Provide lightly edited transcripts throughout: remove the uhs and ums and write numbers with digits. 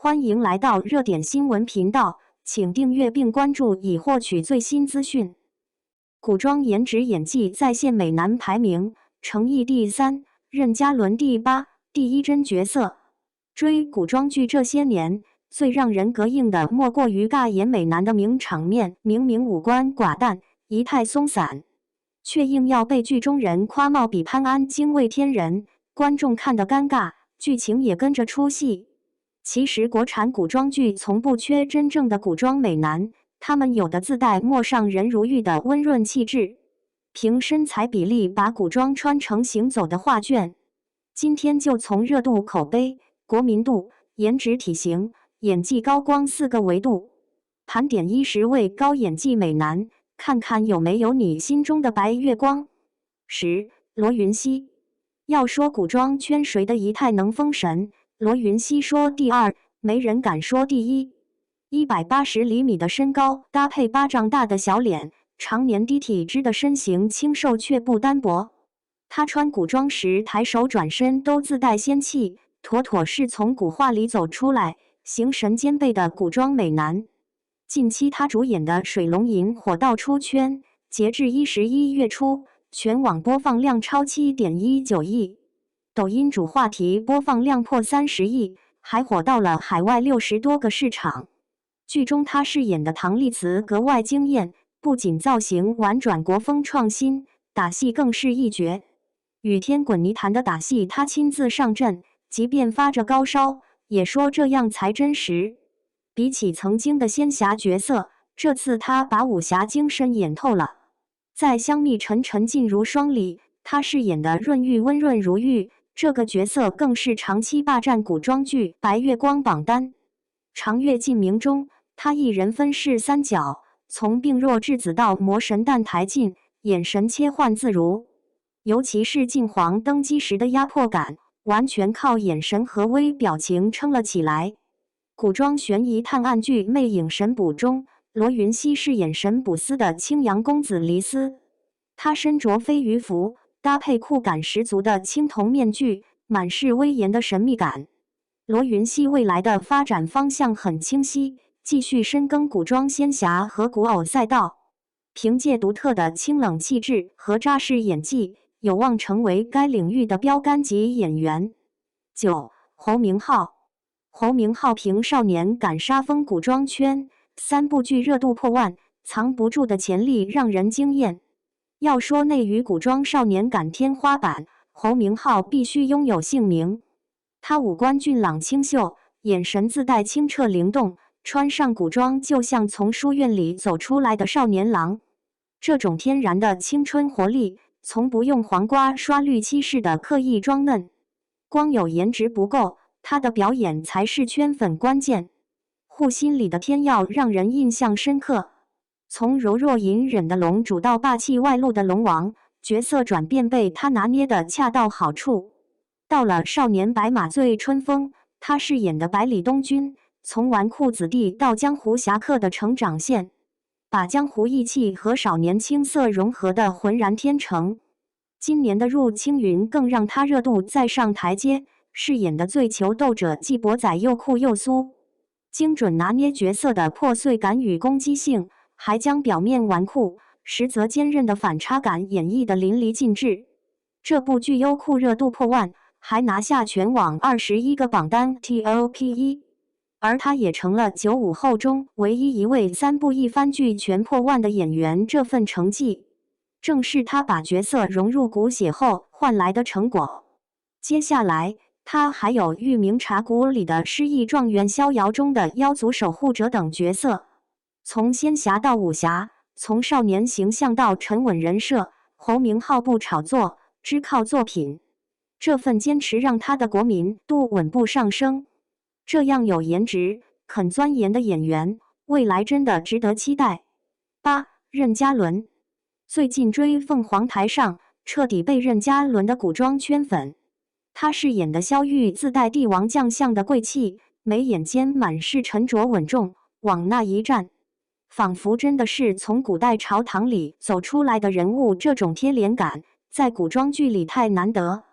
欢迎来到热点新闻频道，请订阅并关注以获取最新资讯。古装颜值演技在线美男排名，程毅第3，任嘉伦第8，第一真角色。追古装剧这些年，最让人膈应的莫过于尬演美男的名场面，明明五官寡淡，仪态松散，却硬要被剧中人夸貌比潘安惊为天人，观众看得尴尬，剧情也跟着出戏。其实国产古装剧从不缺真正的古装美男，他们有的自带陌上人如玉的温润气质，凭身材比例把古装穿成行走的画卷。今天就从热度、口碑、国民度、颜值、体型、演技高光4个维度，盘点10位高演技美男，看看有没有你心中的白月光。10. 罗云熙。要说古装圈谁的仪态能封神，罗云熙说第2，没人敢说第1。180厘米的身高，搭配巴掌大的小脸，常年低体脂的身形清瘦却不单薄。他穿古装时抬手转身都自带仙气，妥妥是从古画里走出来，形神兼备的古装美男。近期他主演的《水龙吟》火到出圈，截至11月初，全网播放量超7.19亿。抖音主话题播放量破30亿，还火到了海外60多个市场。剧中他饰演的唐丽慈格外惊艳，不仅造型婉转国风创新，打戏更是一绝。与天滚泥潭的打戏他亲自上阵，即便发着高烧，也说这样才真实。比起曾经的仙侠角色，这次他把武侠精神演透了。在香蜜沉沉烬如霜里，他饰演的润玉温润如玉，这个角色更是长期霸占古装剧白月光榜单。长月烬明中，他一人分饰3角，从病弱质子到魔神澹台烬，眼神切换自如。尤其是晋皇登基时的压迫感，完全靠眼神和微表情撑了起来。古装悬疑探案剧《魅影神捕》中，罗云熙饰演神捕司的青阳公子黎思。他身着飞鱼服，搭配酷感十足的青铜面具，满是威严的神秘感。罗云熙未来的发展方向很清晰，继续深耕古装仙侠和古偶赛道，凭借独特的清冷气质和扎实演技，有望成为该领域的标杆级演员。9. 侯明昊。侯明昊凭少年感杀疯古装圈，3部剧热度破万，藏不住的潜力让人惊艳。要说内娱古装少年感天花板，侯明昊必须拥有姓名。他五官俊朗清秀，眼神自带清澈灵动，穿上古装就像从书院里走出来的少年郎。这种天然的青春活力，从不用黄瓜刷绿漆似的刻意装嫩。光有颜值不够，他的表演才是圈粉关键。护心里的天耀让人印象深刻。从柔弱隐忍的龙主到霸气外露的龙王，角色转变被他拿捏得恰到好处。到了少年白马醉春风，他饰演的百里东君，从纨绔子弟到江湖侠客的成长线，把江湖义气和少年青涩融合得浑然天成。今年的入青云更让他热度再上台阶，饰演的最求斗者既博仔又酷又酥，精准拿捏角色的破碎感与攻击性，还将表面纨绔实则坚韧的反差感演绎得淋漓尽致。这部剧优酷热度破万，还拿下全网21个榜单 TOP1， 而他也成了95后中唯一一位3部一番剧全破万的演员。这份成绩，正是他把角色融入骨血后换来的成果。接下来，他还有《玉明茶谷》里的失忆状元逍遥中的妖族守护者等角色。从仙侠到武侠，从少年形象到沉稳人设，侯明昊不炒作，只靠作品。这份坚持让他的国民度稳步上升。这样有颜值、肯钻研的演员，未来真的值得期待。8. 任嘉伦。最近追凤凰台上，彻底被任嘉伦的古装圈粉。他饰演的萧玉自带帝王将相的贵气，眉眼间满是沉着稳重，往那一站，仿佛真的是从古代朝堂里走出来的人物。这种贴脸感，在古装剧里太难得，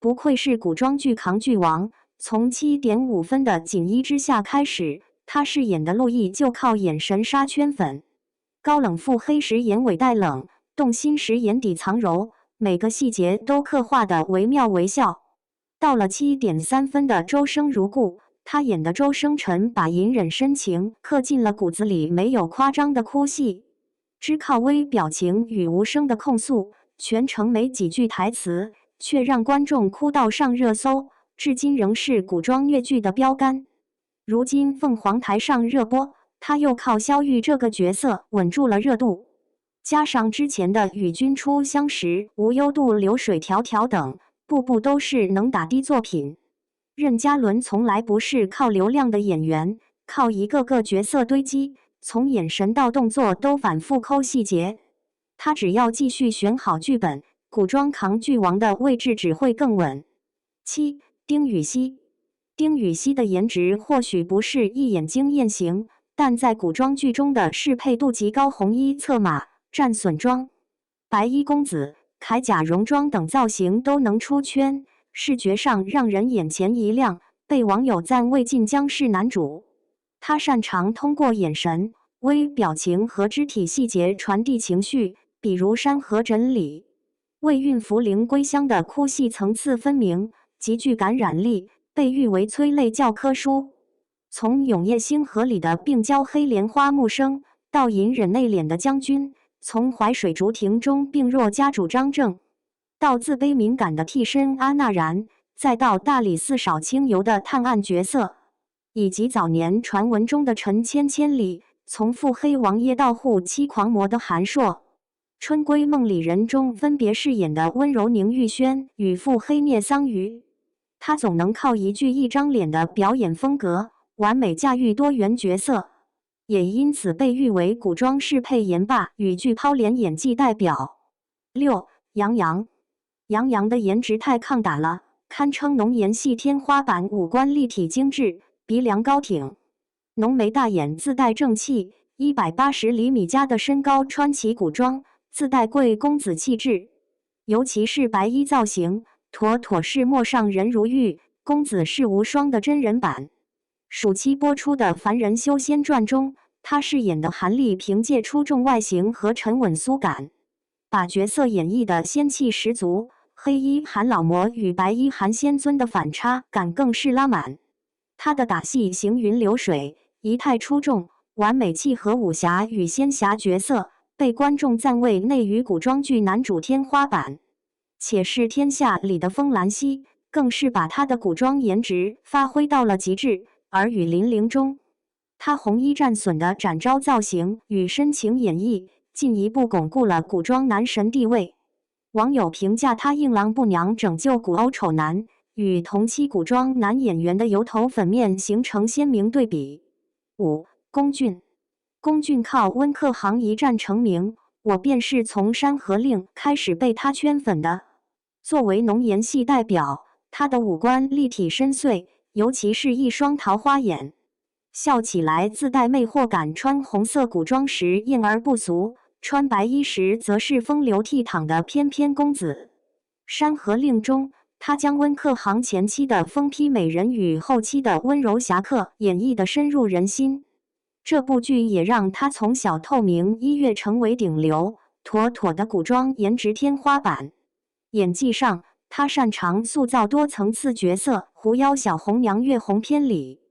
不愧是古装剧扛剧王，从7.5分的锦衣之下开始，他饰演的陆毅就靠眼神杀圈粉。高冷腹黑时眼尾带冷，动心时眼底藏柔，每个细节都刻画得惟妙惟肖。到了7.3分的周生如故，他演的周生辰把隐忍深情刻进了骨子里，没有夸张的哭戏，只靠微表情与无声的控诉，全程没几句台词，却让观众哭到上热搜，至今仍是古装虐剧的标杆。如今凤凰台上热播，他又靠萧玉这个角色稳住了热度，加上之前的与君初相识、无忧渡流水迢迢等，部部都是能打的作品。任嘉伦从来不是靠流量的演员，靠一个个角色堆积，从眼神到动作都反复抠细节。他只要继续选好剧本，古装扛剧王的位置只会更稳。7. 丁禹兮。丁禹兮的颜值或许不是一眼惊艳型，但在古装剧中的适配度极高，红衣策马、战损装、白衣公子、铠甲戎装等造型都能出圈，视觉上让人眼前一亮，被网友赞魏晋江是男主。他擅长通过眼神、微表情和肢体细节传递情绪，比如山河枕里为孕妇灵归乡的哭戏层次分明，极具感染力，被誉为催泪教科书。从永夜星河里的病娇黑莲花木生，到隐忍内敛的将军，从淮水竹亭中病弱家主张正，到自卑敏感的替身阿娜然，再到大理寺少清游的探案角色，以及早年传闻中的陈千千里，从腹黑王爷到护妻狂魔的韩硕，春闺梦里人中分别饰演的温柔宁玉轩与腹黑聂桑榆。他总能靠一句一张脸的表演风格，完美驾驭多元角色，也因此被誉为古装适配颜霸与剧抛脸演技代表。6. 杨洋。杨洋的颜值太抗打了，堪称浓颜系天花板，五官立体精致，鼻梁高挺，浓眉大眼，自带正气，180厘米加的身高穿起古装，自带贵公子气质，尤其是白衣造型，妥妥是陌上人如玉，公子世无双的真人版。暑期播出的《凡人修仙传》中，他饰演的韩立凭借出众外形和沉稳苏感，把角色演绎的仙气十足。黑衣韩老魔与白衣韩仙尊的反差感更是拉满。他的打戏行云流水，仪态出众，完美契合武侠与仙侠角色，被观众赞为内娱古装剧男主天花板。且是天下里的风兰溪，更是把他的古装颜值发挥到了极致。而雨霖铃中，他红衣战损的展昭造型与深情演绎，进一步巩固了古装男神地位。网友评价他硬朗不娘拯救古欧丑男，与同期古装男演员的油头粉面形成鲜明对比。5. 龚俊。龚俊靠温客行一战成名，我便是从《山河令》开始被他圈粉的。作为浓颜系代表，他的五官立体深邃，尤其是一双桃花眼，笑起来自带魅惑感。穿红色古装时艳而不俗，穿白衣时则是风流倜傥的翩翩公子。《山河令》中，他将温客行前期的疯批美人与后期的温柔侠客演绎得深入人心。这部剧也让他从小透明一跃成为顶流，妥妥的古装颜值天花板。演技上，他擅长塑造多层次角色，狐妖小红娘月红篇里，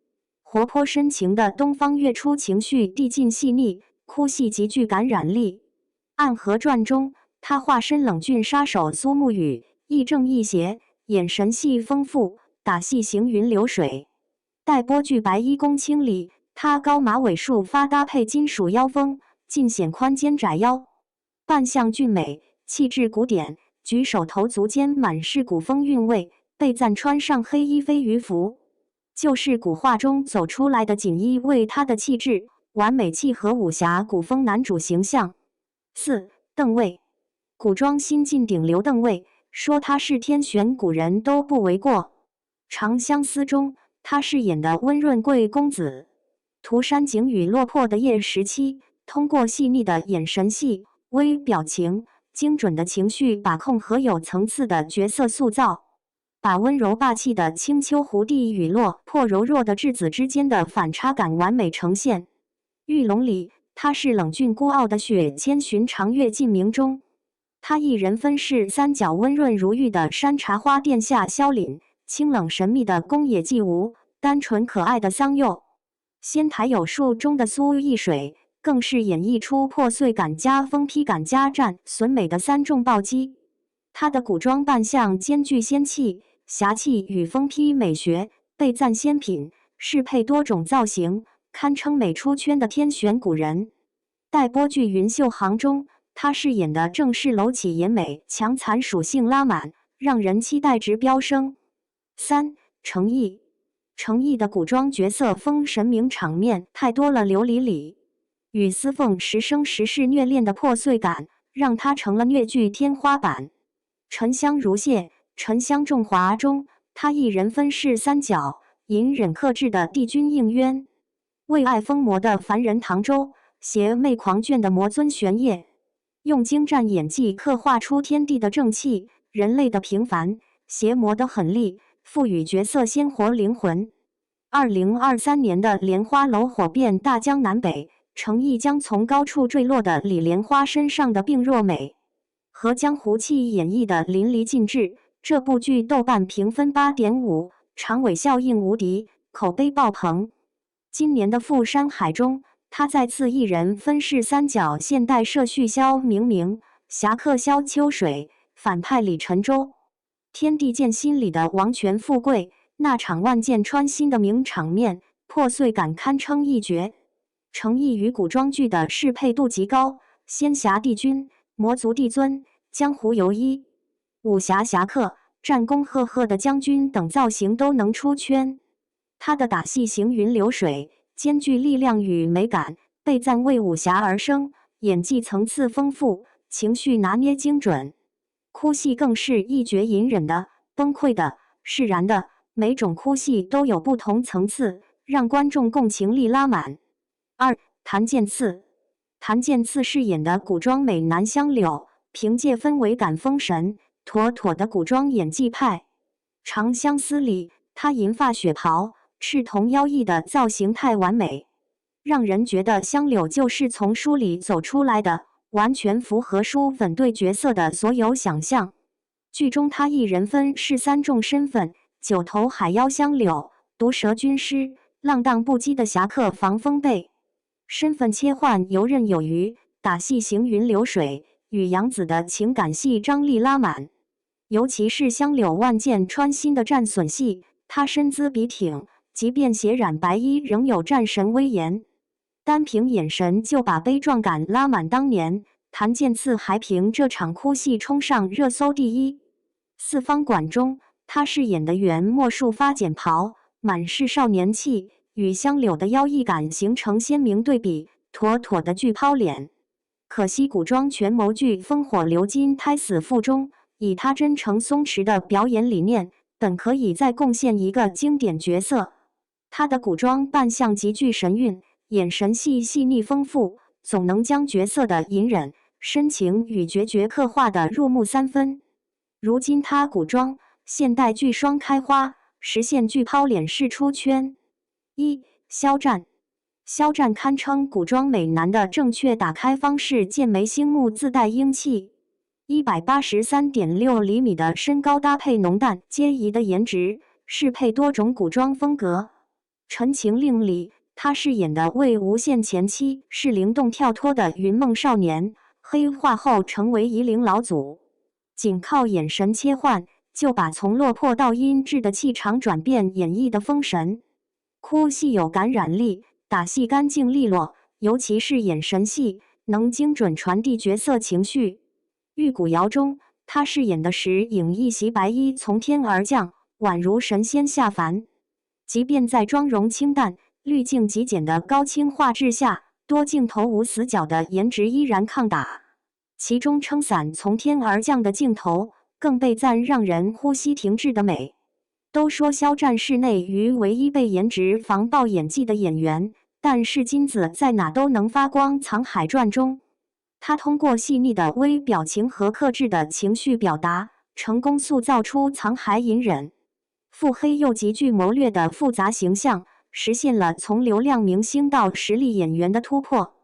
活泼深情的东方月初情绪递进细腻，哭戏极具感染力。《暗河传》中，他化身冷峻杀手苏沐雨，亦正亦邪，眼神戏丰富，打戏行云流水。待播剧《白衣公卿》里，他高马尾束发搭配金属腰封，尽显宽肩窄腰，扮相俊美，气质古典，举手投足间满是古风韵味，被赞穿上黑衣飞鱼服，就是古画中走出来的锦衣卫，他的气质完美契合武侠古风男主形象。4. 邓卫。古装新晋顶流邓卫，说他是天选古人都不为过。《长相思》中，他饰演的温润贵公子，涂山璟与落魄的叶时期，通过细腻的眼神戏、微表情、精准的情绪把控和有层次的角色塑造，把温柔霸气的青丘湖地与落魄柔弱的质子之间的反差感完美呈现。玉龙里，他是冷峻孤傲的雪千寻长月烬明中，他一人分饰三角温润如玉的山茶花殿下萧凛，清冷神秘的宫野纪无，单纯可爱的桑柚。仙台有树中的苏一水，更是演绎出破碎感加疯批感加战损美的三重暴击。他的古装扮相兼具仙气、侠气与疯批美学，被赞仙品，适配多种造型，堪称美出圈的天选古人。待播剧《云秀行》中，他饰演的正是楼起颜美强残属性拉满，让人期待值飙升。3. 程毅。程毅的古装角色封神名场面太多了，琉璃里与司凤时生时世虐恋的破碎感，让他成了虐剧天花板。沉香如屑，沉香重华中，他一人分饰三角，隐忍克制的帝君应渊，为爱疯魔的凡人唐周，邪魅狂狷的魔尊玄烨，用精湛演技刻画出天地的正气，人类的平凡，邪魔的狠戾，赋予角色鲜活灵魂。2023年的莲花楼火遍大江南北，程毅将从高处坠落的李莲花身上的病弱美和江湖气演绎的淋漓尽致。这部剧豆瓣评分8.5，长尾效应无敌，口碑爆棚。今年的《富山海》中，他再次一人分饰三角现代社畜萧明明、侠客萧秋水、反派李晨舟。天地剑心里的王权富贵，那场万箭穿心的名场面，破碎感堪称一绝。程毅与古装剧的适配度极高，仙侠帝君、魔族帝尊、江湖游医、武侠侠客、战功赫赫的将军等造型都能出圈。他的打戏行云流水，兼具力量与美感，被赞为武侠而生，演技层次丰富，情绪拿捏精准。哭戏更是一绝，隐忍的、崩溃的、释然的，每种哭戏都有不同层次，让观众共情力拉满。2. 谭健次。谭健次饰演的古装美男香柳，凭借氛围感封神，妥妥的古装演技派。长相思里，他银发雪袍，赤瞳妖异的造型太完美，让人觉得香柳就是从书里走出来的，完全符合书粉对角色的所有想象。剧中他一人分饰三重身份：九头海妖香柳、毒蛇军师、浪荡不羁的侠客防风背。身份切换游刃有余，打戏行云流水，与杨紫的情感戏张力拉满。尤其是香柳万箭穿心的战损戏，他身姿笔挺，即便血染白衣仍有战神威严。单凭眼神就把悲壮感拉满。当年谭健次还凭这场哭戏冲上热搜第一。四方馆中，他饰演的原墨树发剪袍，满是少年气，与香柳的妖异感形成鲜明对比，妥妥的巨抛脸。可惜古装权谋剧《烽火流金胎死腹》中，以他真诚松弛的表演理念，本可以再贡献一个经典角色。他的古装扮相极具神韵，眼神细腻丰富，总能将角色的隐忍、深情与决绝刻画得入木三分。如今他古装、现代剧双开花，实现巨抛脸式出圈。1. 肖战。肖战堪称古装美男的正确打开方式，剑眉星目，自带英气。183.6厘米的身高搭配浓淡皆宜的颜值，适配多种古装风格。《陈情令》里，他饰演的为无限前妻是灵动跳脱的云梦少年，黑化后成为夷陵老祖，仅靠眼神切换，就把从落魄到阴鸷的气场转变演绎的封神。哭戏有感染力，打戏干净利落，尤其是眼神戏，能精准传递角色情绪。玉骨遥中，他饰演的石影一袭白衣从天而降，宛如神仙下凡。即便在妆容清淡、滤镜极简的高清画质下，多镜头无死角的颜值依然抗打。其中撑伞从天而降的镜头，更被赞让人呼吸停滞的美。都说肖战是内娱唯一被颜值防爆演技的演员，但是金子在哪都能发光。《藏海传》中，他通过细腻的微表情和克制的情绪表达，成功塑造出藏海隐忍、腹黑又极具谋略的复杂形象，实现了从流量明星到实力演员的突破。